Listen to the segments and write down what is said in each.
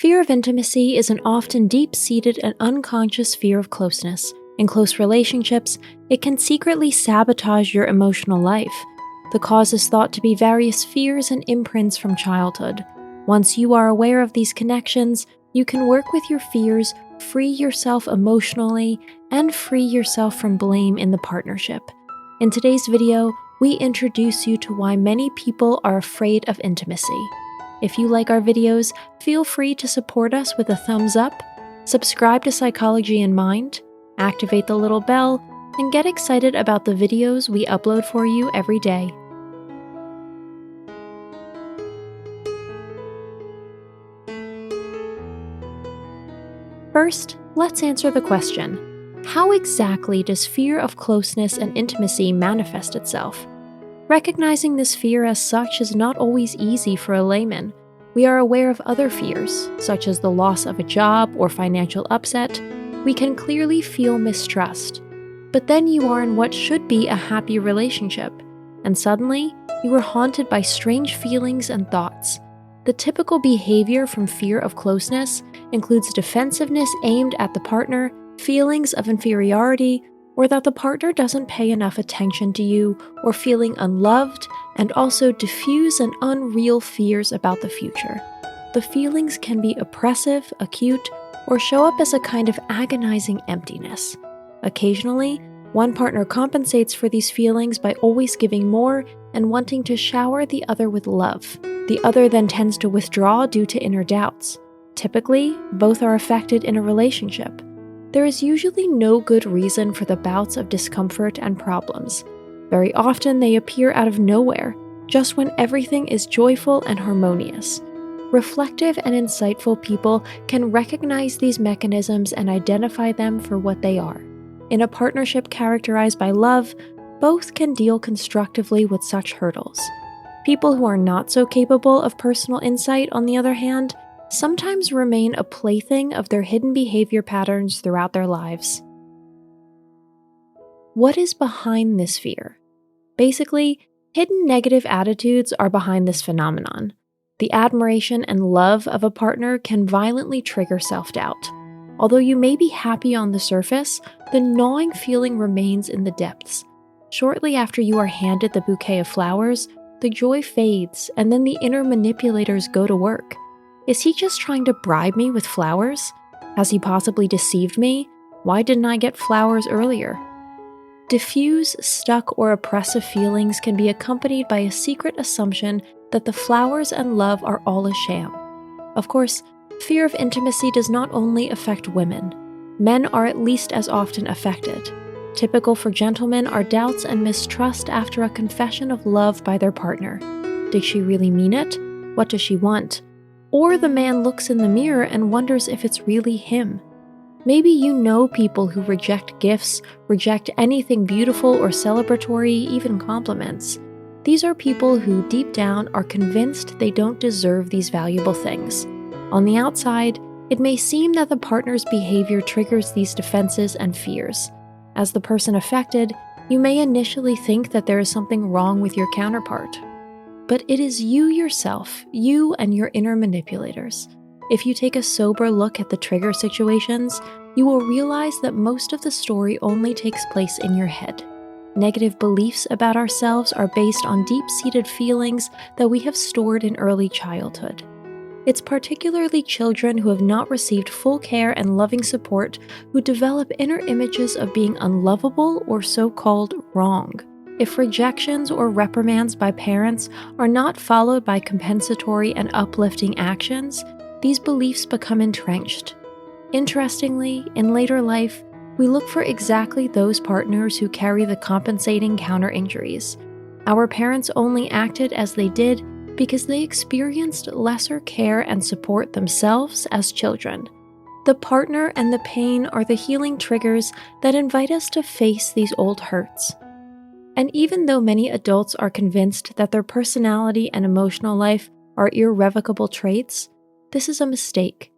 Fear of intimacy is an often deep-seated and unconscious fear of closeness. In close relationships, it can secretly sabotage your emotional life. The cause is thought to be various fears and imprints from childhood. Once you are aware of these connections, you can work with your fears, free yourself emotionally, and free yourself from blame in the partnership. In today's video, we introduce you to why many people are afraid of intimacy. If you like our videos, feel free to support us with a thumbs up, subscribe to Psychology in Mind, activate the little bell, and get excited about the videos we upload for you every day. First, let's answer the question, how exactly does fear of closeness and intimacy manifest itself? Recognizing this fear as such is not always easy for a layman. We are aware of other fears, such as the loss of a job or financial upset. We can clearly feel mistrust. But then you are in what should be a happy relationship, and suddenly you are haunted by strange feelings and thoughts. The typical behavior from fear of closeness includes defensiveness aimed at the partner, feelings of inferiority, or that the partner doesn't pay enough attention to you, or feeling unloved, and also diffuse and unreal fears about the future. The feelings can be oppressive, acute, or show up as a kind of agonizing emptiness. Occasionally, one partner compensates for these feelings by always giving more and wanting to shower the other with love. The other then tends to withdraw due to inner doubts. Typically, both are affected in a relationship. There is usually no good reason for the bouts of discomfort and problems. Very often they appear out of nowhere, just when everything is joyful and harmonious. Reflective and insightful people can recognize these mechanisms and identify them for what they are. In a partnership characterized by love, both can deal constructively with such hurdles. People who are not so capable of personal insight, on the other hand, sometimes remain a plaything of their hidden behavior patterns throughout their lives. What is behind this fear? Basically, hidden negative attitudes are behind this phenomenon. The admiration and love of a partner can violently trigger self-doubt. Although you may be happy on the surface, the gnawing feeling remains in the depths. Shortly after you are handed the bouquet of flowers, the joy fades, and then the inner manipulators go to work. Is he just trying to bribe me with flowers? Has he possibly deceived me? Why didn't I get flowers earlier? Diffuse, stuck, or oppressive feelings can be accompanied by a secret assumption that the flowers and love are all a sham. Of course, fear of intimacy does not only affect women. Men are at least as often affected. Typical for gentlemen are doubts and mistrust after a confession of love by their partner. Did she really mean it? What does she want? Or the man looks in the mirror and wonders if it's really him. Maybe you know people who reject gifts, reject anything beautiful or celebratory, even compliments. These are people who deep down are convinced they don't deserve these valuable things. On the outside, it may seem that the partner's behavior triggers these defenses and fears. As the person affected, you may initially think that there is something wrong with your counterpart. But it is you yourself, you and your inner manipulators. If you take a sober look at the trigger situations, you will realize that most of the story only takes place in your head. Negative beliefs about ourselves are based on deep-seated feelings that we have stored in early childhood. It's particularly children who have not received full care and loving support who develop inner images of being unlovable or so-called wrong. If rejections or reprimands by parents are not followed by compensatory and uplifting actions, these beliefs become entrenched. Interestingly, in later life, we look for exactly those partners who carry the compensating counter-injuries. Our parents only acted as they did because they experienced lesser care and support themselves as children. The partner and the pain are the healing triggers that invite us to face these old hurts. And even though many adults are convinced that their personality and emotional life are irrevocable traits, this is a mistake.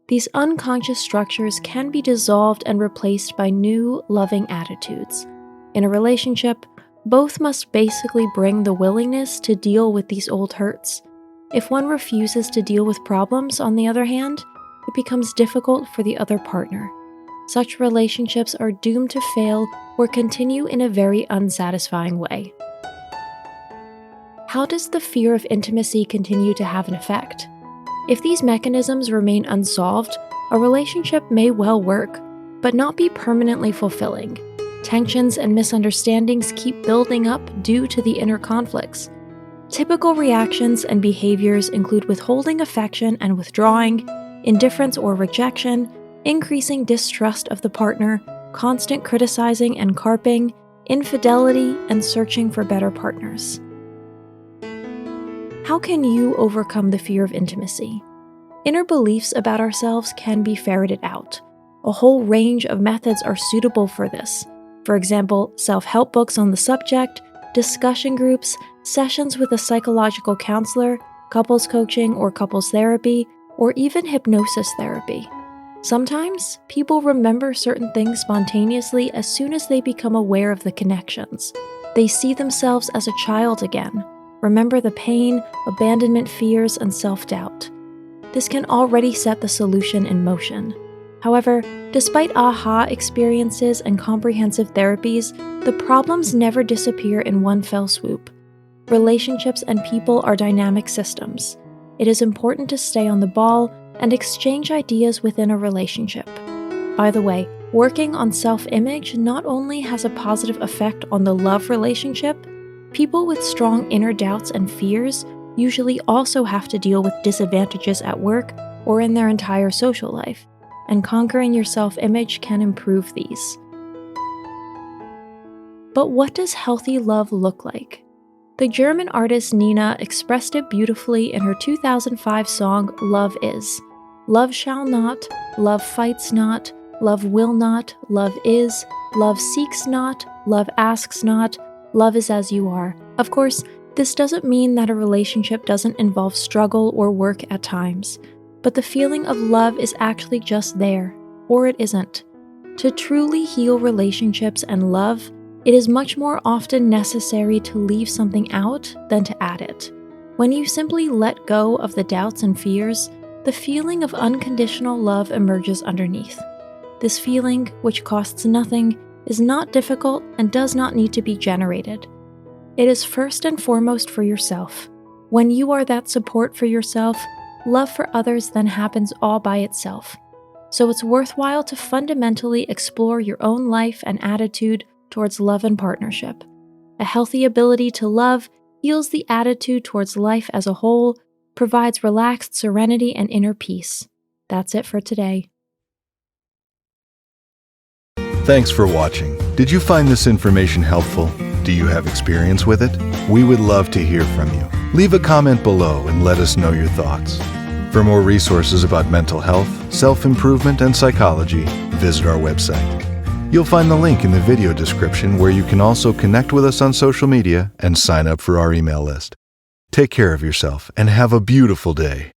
These unconscious structures can be dissolved and replaced by new, loving attitudes. In a relationship, both must basically bring the willingness to deal with these old hurts. If one refuses to deal with problems, on the other hand, it becomes difficult for the other partner. Such relationships are doomed to fail or continue in a very unsatisfying way. How does the fear of intimacy continue to have an effect? If these mechanisms remain unsolved, a relationship may well work, but not be permanently fulfilling. Tensions and misunderstandings keep building up due to the inner conflicts. Typical reactions and behaviors include withholding affection and withdrawing, indifference or rejection, increasing distrust of the partner, constant criticizing and carping, infidelity, and searching for better partners. How can you overcome the fear of intimacy? Inner beliefs about ourselves can be ferreted out. A whole range of methods are suitable for this. For example, self-help books on the subject, discussion groups, sessions with a psychological counselor, couples coaching or couples therapy, or even hypnosis therapy. Sometimes, people remember certain things spontaneously as soon as they become aware of the connections. They see themselves as a child again, remember the pain, abandonment fears, and self-doubt. This can already set the solution in motion. However, despite aha experiences and comprehensive therapies, the problems never disappear in one fell swoop. Relationships and people are dynamic systems. It is important to stay on the ball and exchange ideas within a relationship. By the way, working on self-image not only has a positive effect on the love relationship, people with strong inner doubts and fears usually also have to deal with disadvantages at work or in their entire social life, and conquering your self-image can improve these. But what does healthy love look like? The German artist Nina expressed it beautifully in her 2005 song Love Is. Love shall not, love fights not, love will not, love is, love seeks not, love asks not, love is as you are. Of course, this doesn't mean that a relationship doesn't involve struggle or work at times, but the feeling of love is actually just there, or it isn't. To truly heal relationships and love, it is much more often necessary to leave something out than to add it. When you simply let go of the doubts and fears, the feeling of unconditional love emerges underneath. This feeling, which costs nothing, is not difficult and does not need to be generated. It is first and foremost for yourself. When you are that support for yourself, love for others then happens all by itself. So it's worthwhile to fundamentally explore your own life and attitude towards love and partnership. A healthy ability to love heals the attitude towards life as a whole, provides relaxed serenity and inner peace. That's it for today. Thanks for watching. Did you find this information helpful? Do you have experience with it? We would love to hear from you. Leave a comment below and let us know your thoughts. For more resources about mental health, self-improvement, and psychology, visit our website. You'll find the link in the video description where you can also connect with us on social media and sign up for our email list. Take care of yourself and have a beautiful day.